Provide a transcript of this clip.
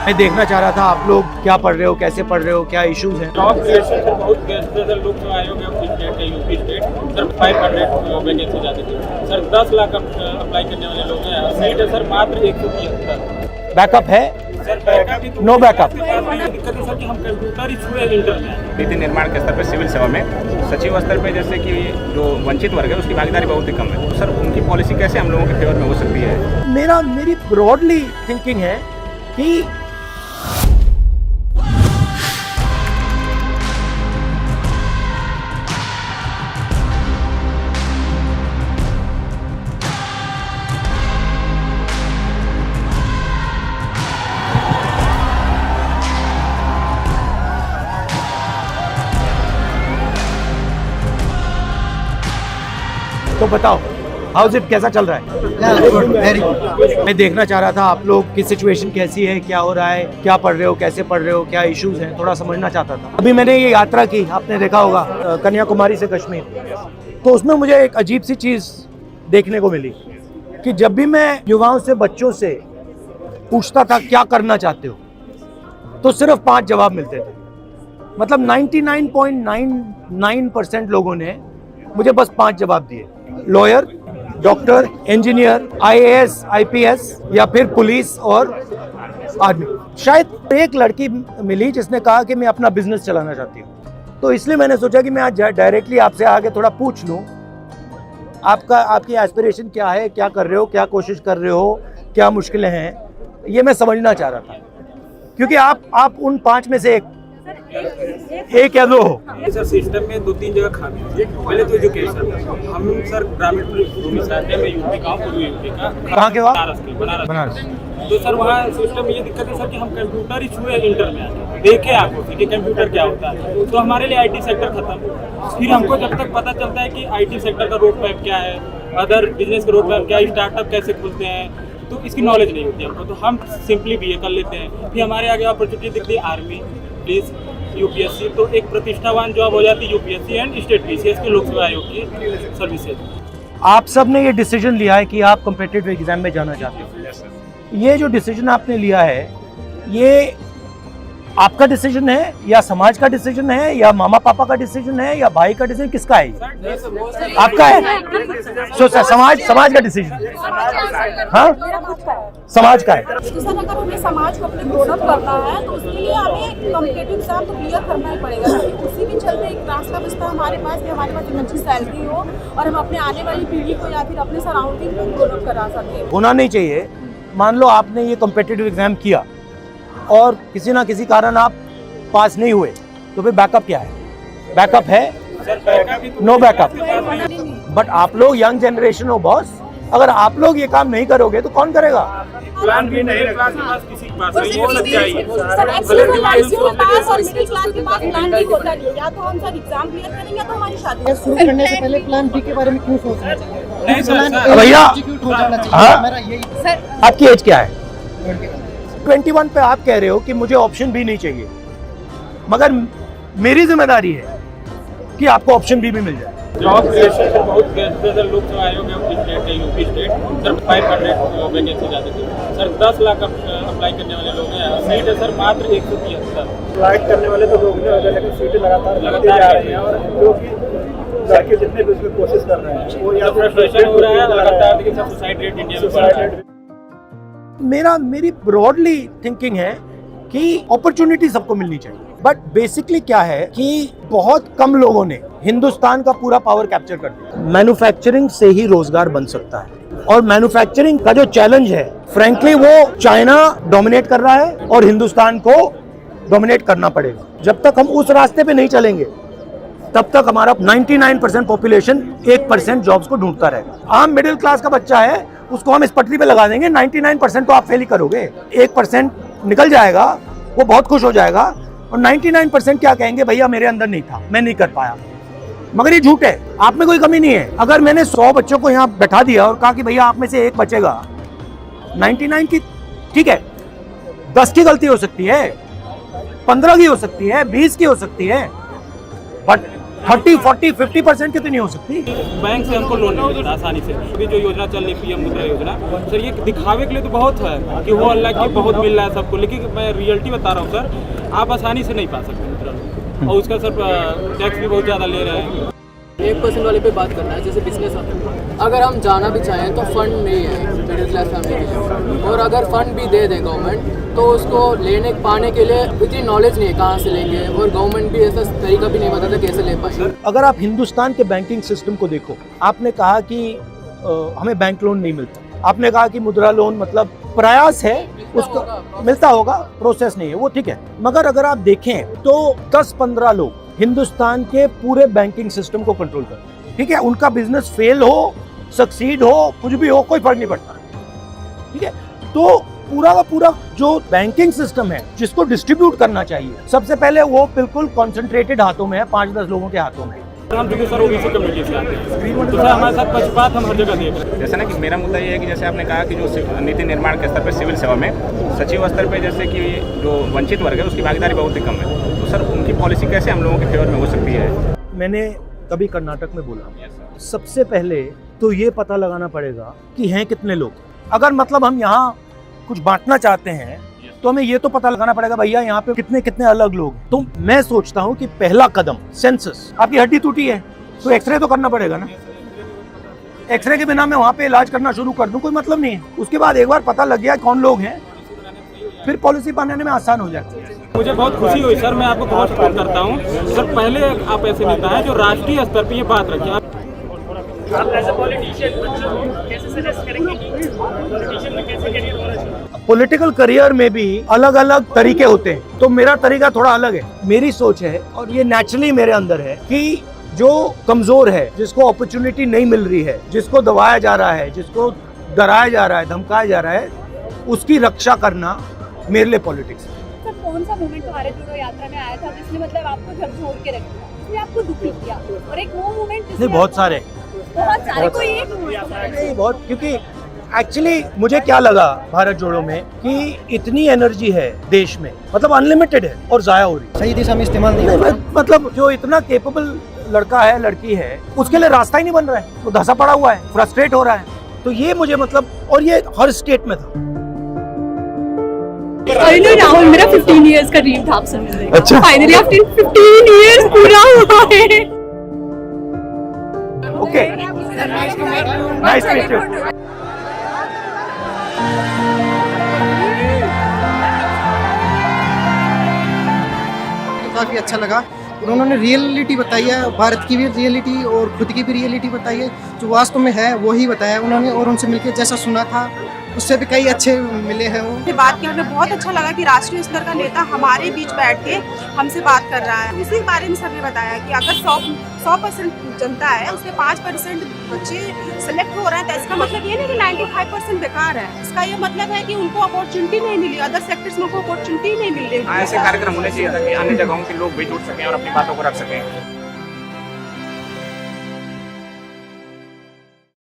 मैं देखना चाह रहा था आप लोग क्या पढ़ रहे हो, कैसे पढ़ रहे हो, क्या इश्यूज हैं। जॉब क्रिएशन सर बहुत बेस्ट है सर। लोकसेवा आयोग है स्टेट का, यूपी स्टेट सर 500 वैकेंसी जाती थी सर। 10 लाख अप्लाई करने वाले लोग हैं। सीट है सर मात्र 173। बैकअप है? Sir backup no backup. दिक्कत है सर कि हम कंप्यूटर ही छुए इंटर में। नीति निर्माण के स्तर पर सिविल सेवा में सचिव स्तर पे जैसे कि जो वंचित वर्ग है उसकी भागीदारी बहुत ही कम है, तो सर उनकी पॉलिसी कैसे हम लोगों के फेवर में हो सकती है? मेरी ब्रॉडली थिंकिंग है कि तो बताओ हाउस इट, कैसा चल रहा है? मैं देखना चाह रहा था आप लोग की सिचुएशन कैसी है, क्या हो रहा है, क्या पढ़ रहे हो, कैसे पढ़ रहे हो, क्या इश्यूज हैं, थोड़ा समझना चाहता था। अभी मैंने ये यात्रा की, आपने देखा होगा, कन्याकुमारी से कश्मीर, तो उसमें मुझे एक अजीब सी चीज़ देखने को मिली कि जब भी मैं युवाओं से, बच्चों से पूछता था क्या करना चाहते हो, तो सिर्फ 5 जवाब मिलते थे। मतलब 99.99% लोगों ने मुझे बस 5 जवाब दिए। Lawyer, doctor, engineer, IAS, IPS या फिर पुलिस और आर्मी। शायद एक लड़की मिली जिसने कहा कि मैं अपना बिजनेस चलाना चाहती हूँ। तो इसलिए मैंने सोचा कि मैं आज डायरेक्टली आपसे आके थोड़ा पूछ लूँ, आपकी एस्पिरेशन क्या है, क्या कर रहे हो, क्या कोशिश कर रहे हो, क्या मुश्किलें हैं, ये मैं समझना चाह रहा था। क्योंकि आप उन 5 में से एक या दो हो। सर सिस्टम में 2-3 जगह खामी है। पहले तो एजुकेशन था। हम सर ग्रामीण भूमि से आते हैं। मैं यूपी का हूँ, पूर्वी यूपी का। कहाँ के हो? बनारस। तो सर वहाँ सिस्टम में ये दिक्कत है सर कि हम कंप्यूटर ही छुए इंटर में आते, देखे आपको कि कंप्यूटर क्या होता है, तो हमारे लिए IT सेक्टर खत्म। फिर हमको जब तक पता चलता है कि IT सेक्टर का रोड मैप क्या है, अदर बिजनेस का रोड मैप क्या है, स्टार्टअप कैसे खुलते हैं, तो इसकी नॉलेज नहीं होती हमको। तो हम सिंपली BA कर लेते हैं। फिर हमारे आगे अपॉर्चुनिटी दिखती है आर्मी, पुलिस, UPSC, तो एक प्रतिष्ठावान जॉब हो जाती है UPSC एंड स्टेट PCS की लोकसेवा आयोग की सर्विसेज। आप सब ने ये डिसीजन लिया है कि आप कॉम्पिटिटिव एग्जाम में जाना चाहते हो। ये जो डिसीजन आपने लिया है, ये आपका डिसीजन है या समाज का डिसीजन है या मामा पापा का डिसीजन है या भाई का डिसीजन, किसका है? आपका है। सो समाज का डिसीजन, हाँ समाज का है। सर अगर हमें समाज को अपने ग्रोन अप करना है तो उसके लिए हमें कॉम्पिटिटिव एग्जाम तो क्लियर करना ही पड़ेगा। उसी भी चलते एक रास्ता बचता हमारे पास कि हमारे पास एक अच्छी सैलरी हो और हम अपने आने वाली पीढ़ी को या फिर अपने सराउंडिंग को ग्रोन अप करा सकें। होना नहीं चाहिए। मान लो आपने ये कॉम्पिटिटिव एग्जाम किया और किसी ना किसी कारण आप पास नहीं हुए, तो फिर बैकअप क्या है? बैकअप है? No backup. बट आप लोग यंग जनरेशन हो बॉस, अगर आप लोग ये काम नहीं करोगे तो कौन करेगा? प्लान भी नहीं क्लास के पास, किसी के पास नहीं हो सकता है। सर एक्चुअली पास और मिडिल क्लास के पास प्लान भी होता नहीं है। या तो हम सर एग्जाम क्लियर करेंगे तो हमारी शादी शुरू करने से पहले प्लान B के बारे में क्यों सोचना चाहिए? नहीं सर, भैया हाँ? मेरा यही आपकी एज क्या है? 21 पे आप कह रहे हो कि मुझे ऑप्शन भी नहीं चाहिए, मगर मेरी जिम्मेदारी है कि आपको ऑप्शन भी मिल जाए। जॉब क्रिएशन सर बहुत बेस्ट है सर। लोकसेवा आयोग है स्टेट का, यूपी स्टेट सर 500 वैकेंसी जाती थी सर। 10 लाख अप्लाई करने वाले लोग हैं। सीट है सर मात्र 173। अप्लाई करने वाले तो लोग हैं, लेकिन सीटें लगातार जा रही हैं और जो कि लड़के जितने भी उसमें कोशिश कर रहे हैं वो या फ्रस्ट्रेशन हो रहा है लगातार। देखिए सर सुसाइड रेट इंडिया में बढ़ रहा है। मेरी ब्रॉडली थिंकिंग है कि अपॉर्चुनिटी सबको मिलनी चाहिए, बट बेसिकली क्या है कि बहुत कम लोगों ने हिंदुस्तान का पूरा पावर कैप्चर कर दिया। मैन्युफैक्चरिंग से ही रोजगार बन सकता है और मैन्युफैक्चरिंग का जो चैलेंज है, फ्रैंकली वो चाइना डोमिनेट कर रहा है और हिंदुस्तान को डोमिनेट करना पड़ेगा। जब तक हम उस रास्ते पे नहीं चलेंगे तब तक हमारा 99% पॉपुलेशन 1% जॉब्स को ढूंढता रहेगा। आम मिडिल क्लास का बच्चा है, उसको हम इस पटरी पे लगा देंगे, 99% तो आप फेल ही करोगे। 1% निकल जाएगा, वो बहुत खुश हो जाएगा और 99% क्या कहेंगे, भैया मेरे अंदर नहीं था, मैं नहीं कर पाया। मगर ये झूठ है, आप में कोई कमी नहीं है। अगर मैंने 100 बच्चों को यहाँ बैठा दिया और कहा कि भैया आप में से एक बचेगा, 99 की ठीक है, 10 की गलती हो सकती है, 15 की हो सकती है, 20 की हो सकती है, बट 30-40-50% कितनी हो सकती? बैंक से हमको लोन नहीं मिलता आसानी से। अभी जो योजना चल रही पीएम मुद्रा योजना, सर ये दिखावे के लिए तो बहुत है कि वो अल्लाह की बहुत मिल रहा है सबको, लेकिन मैं रियलिटी बता रहा हूँ सर, आप आसानी से नहीं पा सकते मुद्रा लोन, और उसका सर टैक्स भी बहुत ज़्यादा ले रहे हैं। 1% वाले पे बात करना है, जैसे बिजनेस अगर हम जाना भी चाहें तो फंड नहीं है मिडिल क्लास फैमिली के लिए, और अगर फंड भी दे दे गवर्नमेंट तो उसको लेने पाने के लिए इतनी नॉलेज नहीं है कहाँ से लेंगे, और गवर्नमेंट भी ऐसा तरीका भी नहीं बताता कैसे ले पाएंगे। अगर आप हिंदुस्तान के बैंकिंग सिस्टम को देखो, आपने कहा कि हमें बैंक लोन नहीं मिलता, आपने कहा कि मुद्रा लोन मतलब प्रयास है, उसको मिलता होगा, प्रोसेस नहीं है, वो ठीक है। मगर अगर आप देखें तो 10-15 लोग हिंदुस्तान के पूरे बैंकिंग सिस्टम को कंट्रोल करते हैं, ठीक है। उनका बिजनेस फेल हो, सक्सीड हो, कुछ भी हो, कोई फर्क नहीं पड़ता, ठीक है। तो पूरा का पूरा जो बैंकिंग सिस्टम है जिसको डिस्ट्रीब्यूट करना चाहिए, सबसे पहले वो बिल्कुल कॉन्सेंट्रेटेड हाथों में है, 5-10 लोगों के हाथों में। हम चूंकि सर ओबीसी कम्युनिटी से आते हैं, तो सर हमारे साथ पक्षपात हम हर जगह देख रहे हैं। जैसे ना कि मेरा मुद्दा ये है कि जैसे आपने कहा कि जो नीति निर्माण के स्तर पर सिविल सेवा में सचिव स्तर पर जैसे कि जो वंचित वर्ग है उसकी भागीदारी बहुत ही कम है, तो सर उनकी पॉलिसी कैसे हम लोगों के फेवर में हो सकती है? मैंने कभी कर्नाटक में बोला, सबसे पहले तो ये पता लगाना पड़ेगा कि हैं कितने लोग। अगर मतलब हम यहाँ कुछ बांटना चाहते हैं तो हमें ये तो पता लगाना पड़ेगा भैया यहाँ पे कितने कितने अलग लोग। तो मैं सोचता हूँ कि पहला कदम सेंसस। आपकी हड्डी टूटी है तो एक्सरे तो करना पड़ेगा ना, एक्सरे के बिना मैं वहाँ पे इलाज करना शुरू कर दूँ, कोई मतलब नहीं है। उसके बाद एक बार पता लग गया कौन लोग हैं, फिर पॉलिसी बनाने में आसान हो जाती है। मुझे बहुत खुशी हुई सर, मैं आपको बहुत सपोर्ट करता हूँ सर। पहले आप ऐसे नेता हैं जो राष्ट्रीय स्तर पर ये बात रखें। आप एज अ पॉलिटिशियन कैसे सजेस्ट करेंगे कि पॉलिटिशियन में कैसे करियर होना चाहिए? पॉलिटिकल करियर में भी अलग अलग तरीके होते हैं, तो मेरा तरीका थोड़ा अलग है। मेरी सोच है और ये नेचुरली मेरे अंदर है कि जो कमजोर है, जिसको अपॉर्चुनिटी नहीं मिल रही है, जिसको दबाया जा रहा है, जिसको डराया जा रहा है, धमकाया जा रहा है, उसकी रक्षा करना मेरे लिए पॉलिटिक्स है। सर कौन सा मोमेंट भारत जोड़ो यात्रा में आया था जिसने मतलब आपको झकझोर के रख दिया, जिसने आपको दुखी किया, और एक वो मोमेंट नहीं, बहुत सारे कोई एक नहीं, बहुत, क्योंकि एक्चुअली मुझे क्या लगा भारत जोड़ो में कि इतनी एनर्जी है देश में, मतलब अनलिमिटेड है और जाया हो रही है। सही दिशा में इस्तेमाल नहीं, मतलब जो इतना केपेबल लड़का है, लड़की है, उसके लिए रास्ता ही नहीं बन रहा है, वो धंसा पड़ा हुआ है, फ्रस्ट्रेट हो रहा है। तो ये मुझे मतलब, और ये हर स्टेट में था। राहुल मेरा 15 इयर्स का ड्रीम था आपसे मिलने का। अच्छा। फाइनली आफ्टर 15 इयर्स पूरा हुआ है। Okay, nice to meet you. काफ़ी अच्छा लगा। उन्होंने रियलिटी बताई है, भारत की भी रियलिटी और खुद की भी रियलिटी बताई है, जो वास्तव में है वही बताया उन्होंने। और उनसे मिलकर जैसा सुना था उससे भी कई अच्छे मिले हैं। वो बात की हमें बहुत अच्छा लगा कि राष्ट्रीय स्तर का नेता हमारे बीच बैठ के हमसे बात कर रहा है। उसी बारे में सर ने बताया कि अगर 100% जनता है, उसके 5% बच्चे सेलेक्ट हो रहे हैं, तो इसका मतलब ये नहीं कि 95% बेकार है। इसका ये मतलब है कि उनको अपॉर्चुनिटी नहीं मिली, अदर सेक्टर्स में उनको अपॉर्चुनिटी नहीं मिल रही। ऐसे कार्यक्रम होने चाहिए ताकि अन्य जगहों के लोग भी जुड़ सकें और अपनी बातों को रख सकें।